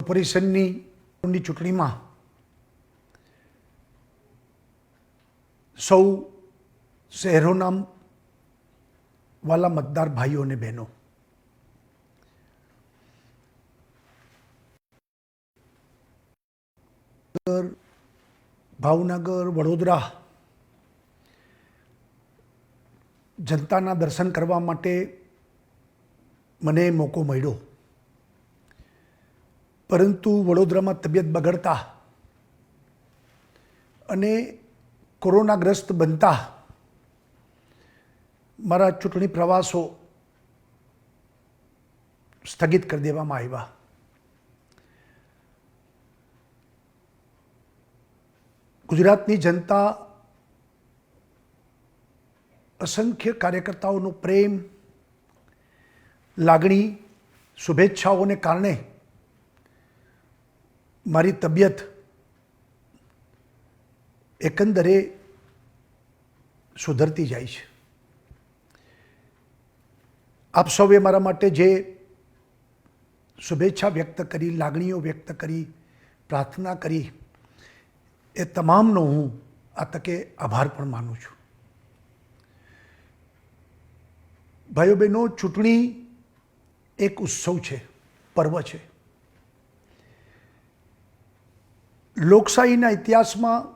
કોર્પોરેશનની ચૂંટણીમાં સૌ શહેરોના વાલા મતદાર ભાઈઓ અને બહેનો, ભાવનગર, વડોદરા જનતાના દર્શન કરવા માટે મને મોકો મળ્યો, પરંતુ વડોદરામાં તબિયત બગડતા અને કોરોનાગ્રસ્ત બનતા મારા ચૂંટણી પ્રવાસો સ્થગિત કરી દેવામાં આવ્યા. ગુજરાતની જનતા અસંખ્ય કાર્યકર્તાઓનો પ્રેમ, લાગણી, શુભેચ્છાઓને કારણે મારી તબિયત એકંદરે સુધરતી જાય છે. આપ સૌએ મારા માટે જે શુભેચ્છા વ્યક્ત કરી, લાગણીઓ વ્યક્ત કરી, પ્રાર્થના કરી, એ તમામનો હું આ તકે આભાર પણ માનું છું. ભાઈઓ બહેનો, ચૂંટણી એક ઉત્સવ છે, પર્વ છે. લોકશાહીના ઇતિહાસમાં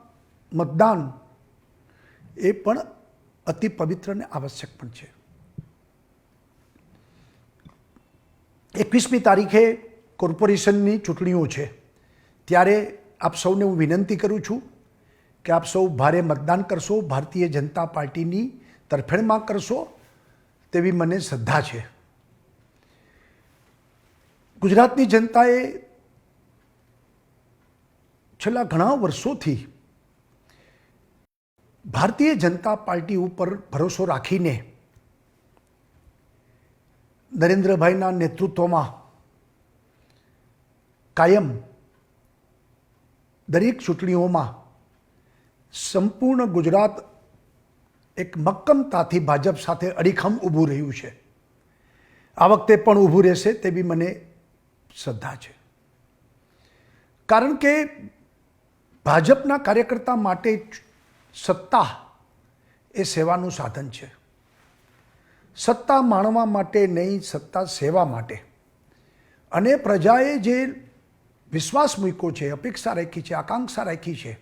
મતદાન એ પણ અતિ પવિત્ર અને આવશ્યક પણ છે. 21મી તારીખે કોર્પોરેશનની ચૂંટણીઓ છે, ત્યારે આપ સૌને હું વિનંતી કરું છું કે આપ સૌ ભારે મતદાન કરશો, ભારતીય જનતા પાર્ટીની તરફેણમાં કરશો તેવી મને શ્રદ્ધા છે. ગુજરાતની જનતાએ છેલ્લા ઘણા વર્ષોથી ભારતીય જનતા પાર્ટી ઉપર ભરોસો રાખીને નરેન્દ્રભાઈના નેતૃત્વમાં કાયમ દરેક ચૂંટણીઓમાં સંપૂર્ણ ગુજરાત એક મક્કમતાથી ભાજપ સાથે અડીખમ ઊભું રહ્યું છે. આ વખતે પણ ઊભું રહેશે તેવી મને શ્રદ્ધા છે. કારણ કે ભાજપના કાર્યકર્તા માટે સત્તા એ સેવાનું સાધન છે. સત્તા માણવા માટે નહીં, સત્તા સેવા માટે. અને પ્રજાએ જે વિશ્વાસ મૂક્યો છે, અપેક્ષા રાખી છે, આકાંક્ષા રાખી છે,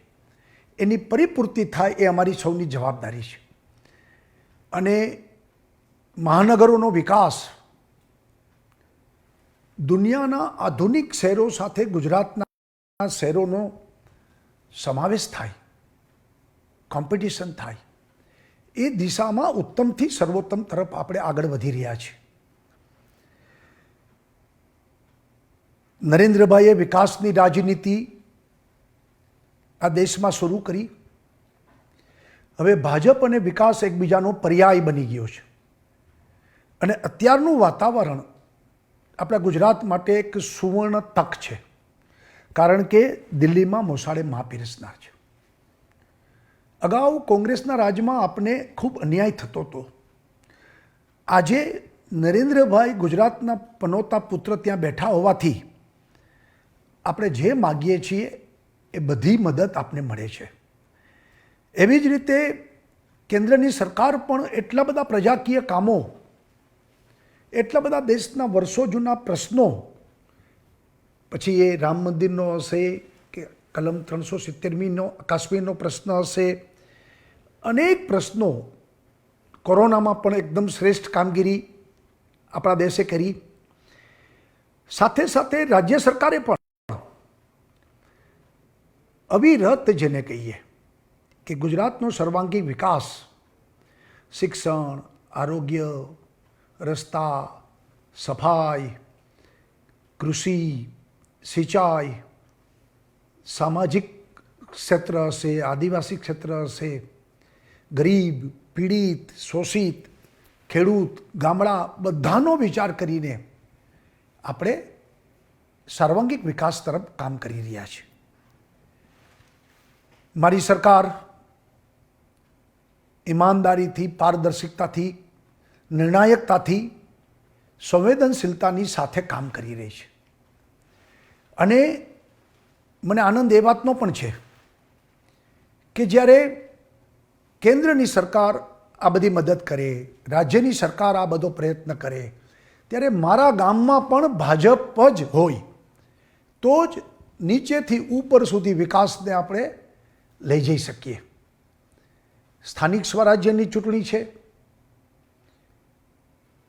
એની પરિપૂર્તિ થાય એ અમારી સૌની જવાબદારી છે. અને મહાનગરોનો વિકાસ, દુનિયાના આધુનિક શહેરો સાથે ગુજરાતના શહેરોનો સમાવેશ થાય, કોમ્પિટિશન થાય, એ દિશામાં ઉત્તમથી સર્વોત્તમ તરફ આપણે આગળ વધી રહ્યા છીએ. નરેન્દ્રભાઈએ વિકાસની રાજનીતિ આ દેશમાં શરૂ કરી. હવે ભાજપ અને વિકાસ એકબીજાનો પર્યાય બની ગયો છે. અને અત્યારનું વાતાવરણ આપણા ગુજરાત માટે એક સુવર્ણ તક છે, કારણ કે દિલ્હીમાં મોસાળે મા પીરસનાર છે. અગાઉ કોંગ્રેસના રાજમાં આપને ખૂબ અન્યાય થતો હતો. આજે નરેન્દ્રભાઈ ગુજરાતના પનોતા પુત્ર ત્યાં બેઠા હોવાથી આપણે જે માગીએ છીએ એ બધી મદદ આપને મળે છે. એવી જ રીતે કેન્દ્રની સરકાર પણ એટલા બધા પ્રજાકીય કામો, એટલા બધા દેશના વર્ષો જૂના પ્રશ્નો, પછી એ રામ મંદિરનો હશે કે કલમ 370મીનો કાશ્મીરનો પ્રશ્ન હશે, અનેક પ્રશ્નો, કોરોનામાં પણ એકદમ શ્રેષ્ઠ કામગીરી આપણા દેશે કરી. સાથે સાથે રાજ્ય સરકારે પણ અવિરત જેને કહીએ કે ગુજરાતનો સર્વાંગી વિકાસ, શિક્ષણ, આરોગ્ય, રસ્તા, સફાઈ, કૃષિ, સિંચાઈ, સામાજિક ક્ષેત્ર હશે, આદિવાસી ક્ષેત્ર હશે, ગરીબ, પીડિત, શોષિત, ખેડૂત, ગામડા, બધાનો વિચાર કરીને આપણે સર્વાંગિક વિકાસ તરફ કામ કરી રહ્યા છીએ. મારી સરકાર ઈમાનદારીથી, પારદર્શિકતાથી, નિર્ણાયકતાથી, સંવેદનશીલતાની સાથે કામ કરી રહી છે. અને મને આનંદ એ વાતનો પણ છે કે જ્યારે કેન્દ્રની સરકાર આ બધી મદદ કરે, રાજ્યની સરકાર આ બધો પ્રયત્ન કરે, ત્યારે મારા ગામમાં પણ ભાજપ જ હોય તો જ નીચેથી ઉપર સુધી વિકાસને આપણે લઈ જઈ શકીએ. સ્થાનિક સ્વરાજ્યની ચૂંટણી છે,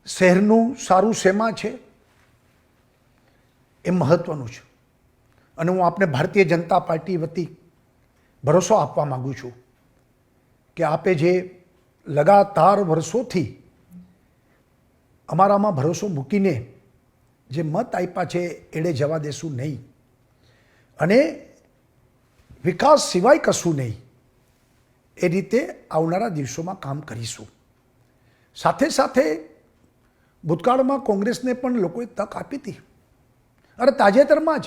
શહેરનું સારું શેમાં છે એ મહત્વનું છે. અને હું આપને ભારતીય જનતા પાર્ટી વતી ભરોસો આપવા માગું છું કે આપે જે લગાતાર વર્ષોથી અમારામાં ભરોસો મૂકીને જે મત આપ્યા છે એડે જવા દેશું નહીં અને વિકાસ સિવાય કશું નહીં એ રીતે આવનારા દિવસોમાં કામ કરીશું. સાથે સાથે ભૂતકાળમાં કોંગ્રેસને પણ લોકોએ તક આપી હતી. અરે તાજેતરમાં જ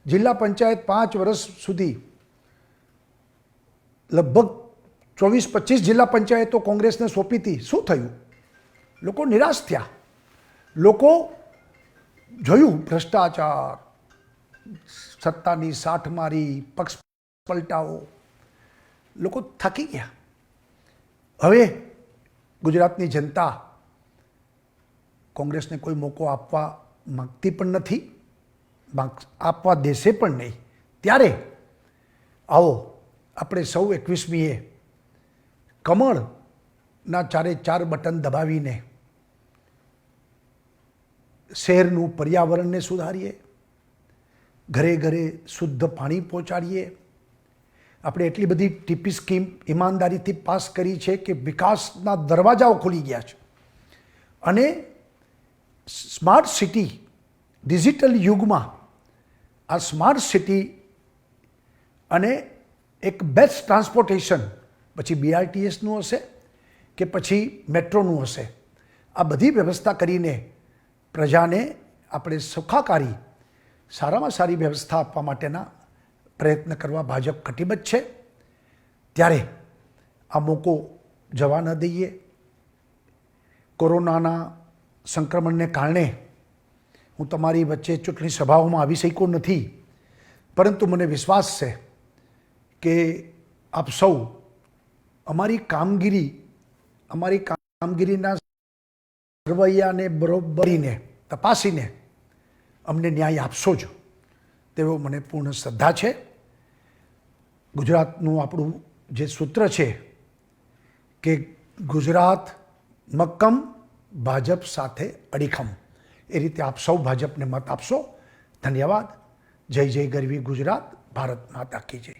જિલ્લા પંચાયત 5 વર્ષ સુધી લગભગ 24-25 જિલ્લા પંચાયતો કોંગ્રેસને સોંપી હતી. શું થયું? લોકો નિરાશ થયા. લોકો જોયું ભ્રષ્ટાચાર, સત્તાની સાઠમારી, પક્ષ પલટાઓ, લોકો થાકી ગયા. હવે ગુજરાતની જનતા કોંગ્રેસને કોઈ મોકો આપવા માંગતી પણ નથી, આપવા દેશે પણ નહીં. ત્યારે આવો આપણે સૌ 21મીએ કમળના 4 બટન દબાવીને શહેરનું પર્યાવરણને સુધારીએ, ઘરે ઘરે શુદ્ધ પાણી પહોંચાડીએ. આપણે એટલી બધી ટીપી સ્કીમ ઈમાનદારીથી પાસ કરી છે કે વિકાસના દરવાજાઓ ખુલી ગયા છે. અને સ્માર્ટ સિટી, ડિજિટલ યુગમાં આ સ્માર્ટ સિટી અને એક બેસ્ટ ટ્રાન્સપોર્ટેશન, પછી BRTSનું હશે કે પછી મેટ્રોનું હશે, આ બધી વ્યવસ્થા કરીને પ્રજાને આપણે સુખાકારી, સારામાં સારી વ્યવસ્થા આપવા માટેના પ્રયત્ન કરવા ભાજપ કટિબદ્ધ છે. ત્યારે આ મોકો જવા ન દઈએ. કોરોનાના સંક્રમણને કારણે હું તમારી વચ્ચે ચૂંટણી સભાઓમાં આવી શક્યો નથી, પરંતુ મને વિશ્વાસ છે કે આપ સૌ અમારી કામગીરીના સરવૈયાને બરોબરીને તપાસીને અમને ન્યાય આપશો જ તેવો મને પૂર્ણ શ્રદ્ધા છે. ગુજરાતનું આપણું જે સૂત્ર છે કે ગુજરાત મક્કમ, ભાજપ સાથે અડીખમ, એ રીતે આપ સૌ ભાજપને મત આપશો. ધન્યવાદ. જય જય ગરવી ગુજરાત. ભારત માતા કી જય.